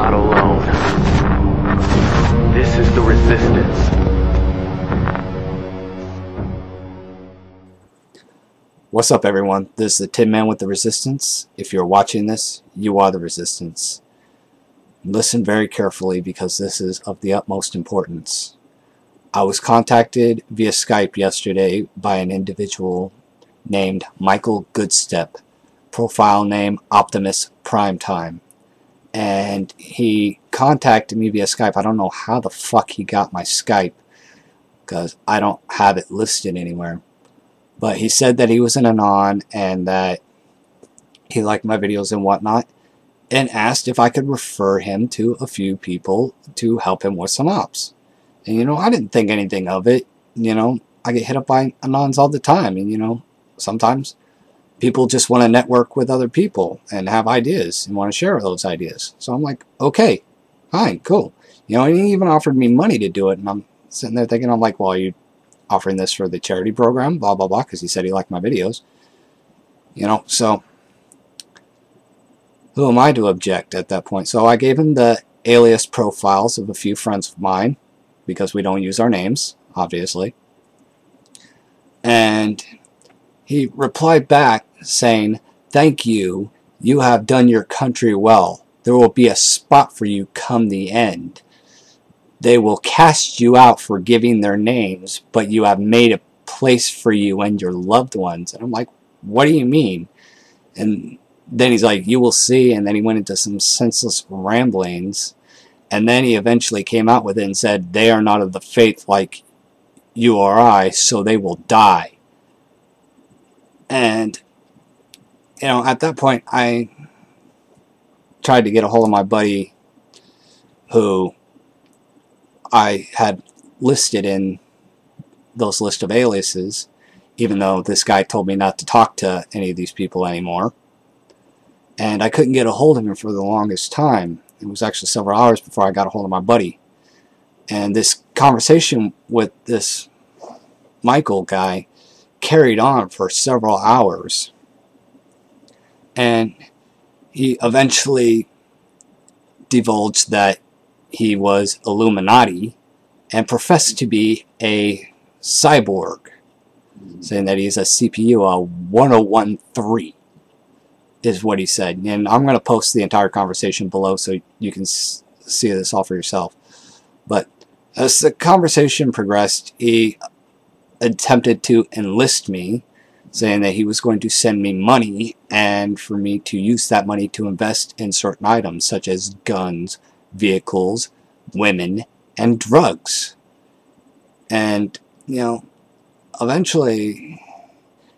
not alone. This is the resistance. What's up, everyone? This is the Tin Man with the Resistance. If you're watching this, you are the Resistance. Listen very carefully because this is of the utmost importance. I was contacted via Skype yesterday by an individual named Michael Goodstep, profile name Optimus Primetime. And he contacted me via Skype. I don't know how the fuck he got my Skype because I don't have it listed anywhere. But he said that he was an anon and that he liked my videos and whatnot, and asked if I could refer him to a few people to help him with some ops. And, you know, I didn't think anything of it. You know, I get hit up by anons all the time. And, you know, sometimes people just want to network with other people and have ideas and want to share those ideas. So I'm like, okay, fine, cool. You know, and he even offered me money to do it. And I'm sitting there thinking, I'm like, well, you offering this for the charity program, blah, blah, blah, because he said he liked my videos. You know, so who am I to object at that point? So I gave him the alias profiles of a few friends of mine, because we don't use our names, obviously. And he replied back saying, "Thank you. You have done your country well. There will be a spot for you come the end. They will cast you out for giving their names, but you have made a place for you and your loved ones." And I'm like, what do you mean? And then he's like, "You will see." And then he went into some senseless ramblings. And then he eventually came out with it and said, "They are not of the faith like you or I, so they will die." And, you know, at that point, I tried to get a hold of my buddy who I had listed in those list of aliases, even though this guy told me not to talk to any of these people anymore. And I couldn't get a hold of him for the longest time. It was actually several hours before I got a hold of my buddy. And this conversation with this Michael guy carried on for several hours. And he eventually divulged that he was Illuminati and professed to be a cyborg, saying that he's a CPU, a 1013 is what he said. And I'm going to post the entire conversation below so you can see this all for yourself. But as the conversation progressed, he attempted to enlist me, saying that he was going to send me money and for me to use that money to invest in certain items such as guns, vehicles, women, and drugs. And, you know, eventually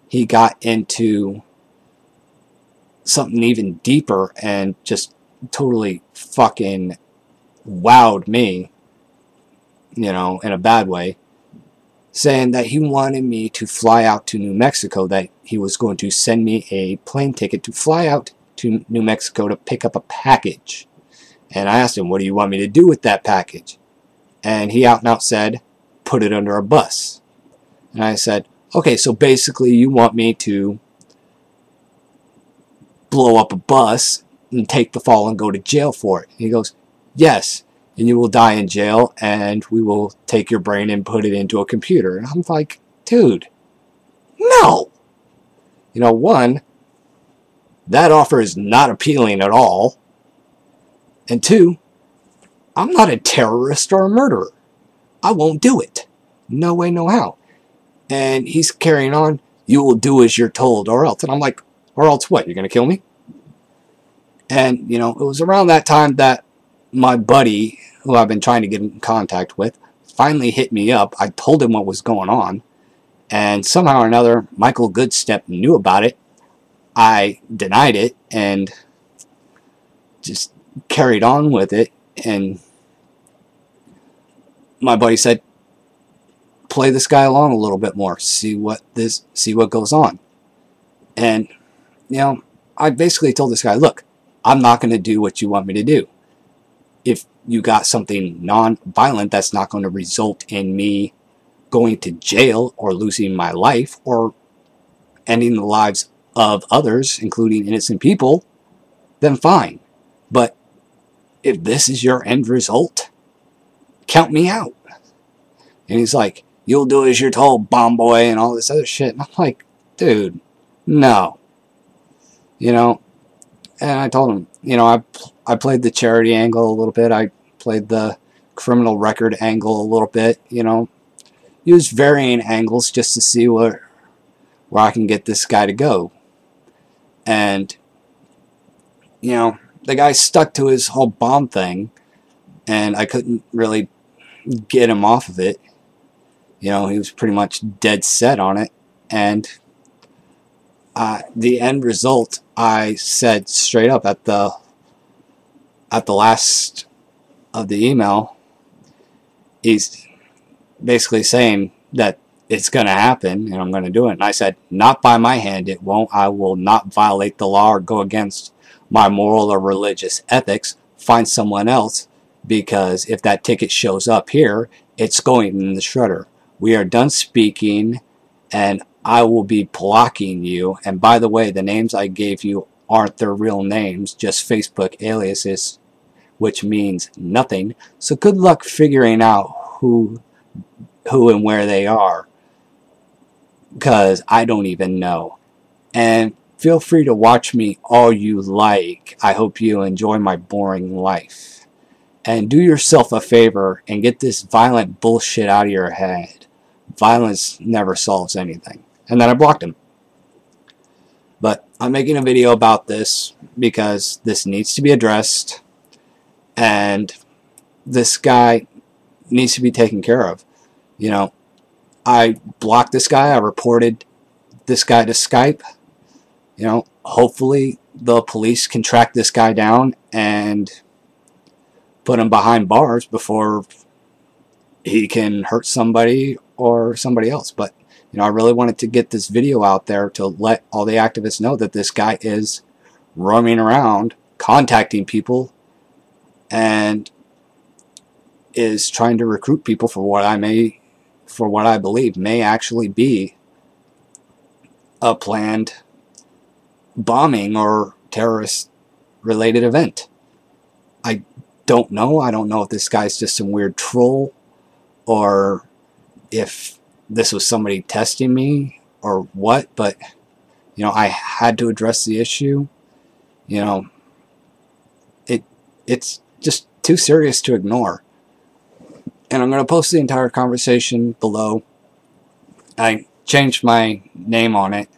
he got into something even deeper and just totally fucking wowed me, you know, in a bad way, saying that he wanted me to fly out to New Mexico, that he was going to send me a plane ticket to fly out to New Mexico to pick up a package. And I asked him, "What do you want me to do with that package?" And he out and out said, "Put it under a bus." And I said, "Okay, so basically you want me to blow up a bus and take the fall and go to jail for it?" And he goes, "Yes, and you will die in jail, and we will take your brain and put it into a computer." And I'm like, dude, no. You know, one, that offer is not appealing at all. And two, I'm not a terrorist or a murderer. I won't do it. No way, no how. And he's carrying on, "You will do as you're told or else." And I'm like, or else what? You're going to kill me? And, you know, it was around that time that my buddy, who I've been trying to get in contact with, finally hit me up. I told him what was going on. And somehow or another, Michael Goodstep knew about it. I denied it and just carried on with it. And my buddy said, "Play this guy along a little bit more. See what goes on." And, you know, I basically told this guy, "Look, I'm not going to do what you want me to do. If you got something non-violent that's not going to result in me going to jail or losing my life or ending the lives of others, including innocent people, then fine. But if this is your end result, count me out. And he's like, you'll do as you're told, bomb boy, and all this other shit. And I'm like, dude, no. You know, and I told him, you know, I played the charity angle a little bit. I played the criminal record angle a little bit, you know. Used varying angles just to see where I can get this guy to go. And, you know, the guy stuck to his whole bomb thing, and I couldn't really get him off of it. You know, he was pretty much dead set on it. And the end result, I said straight up at the last of the email, he's basically saying that it's going to happen and I'm going to do it. And I said, not by my hand, it won't. I will not violate the law or go against my moral or religious ethics. Find someone else, because if that ticket shows up here, it's going in the shredder. We are done speaking, and I will be blocking you. And by the way, the names I gave you aren't their real names, just Facebook aliases, which means nothing. So good luck figuring out who and where they are, because I don't even know. And feel free to watch me all you like. I hope you enjoy my boring life. And do yourself a favor and get this violent bullshit out of your head. Violence never solves anything. And then I blocked him. But I'm making a video about this because this needs to be addressed. And this guy needs to be taken care of. You know, I blocked this guy. I reported this guy to Skype. You know, hopefully the police can track this guy down and put him behind bars before he can hurt somebody or somebody else. But, you know, I really wanted to get this video out there to let all the activists know that this guy is roaming around, contacting people, and is trying to recruit people for what I believe may actually be a planned bombing or terrorist related event. I don't know. I don't know if this guy's just some weird troll, or if this was somebody testing me or what, but, you know, I had to address the issue. You know, it's just too serious to ignore. And I'm going to post the entire conversation below. I changed my name on it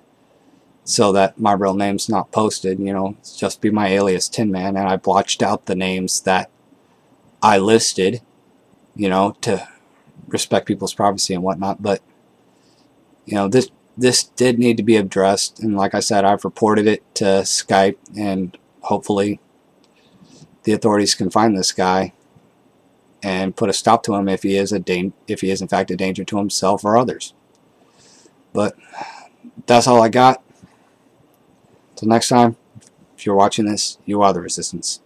so that my real name's not posted. You know, it's just be my alias Tin Man, and I blotched out the names that I listed, you know, to respect people's privacy and whatnot. But, you know, this did need to be addressed, and like I said, I've reported it to Skype, and hopefully the authorities can find this guy and put a stop to him if he is in fact a danger to himself or others. But that's all I got. Till next time, if you're watching this, you are the resistance.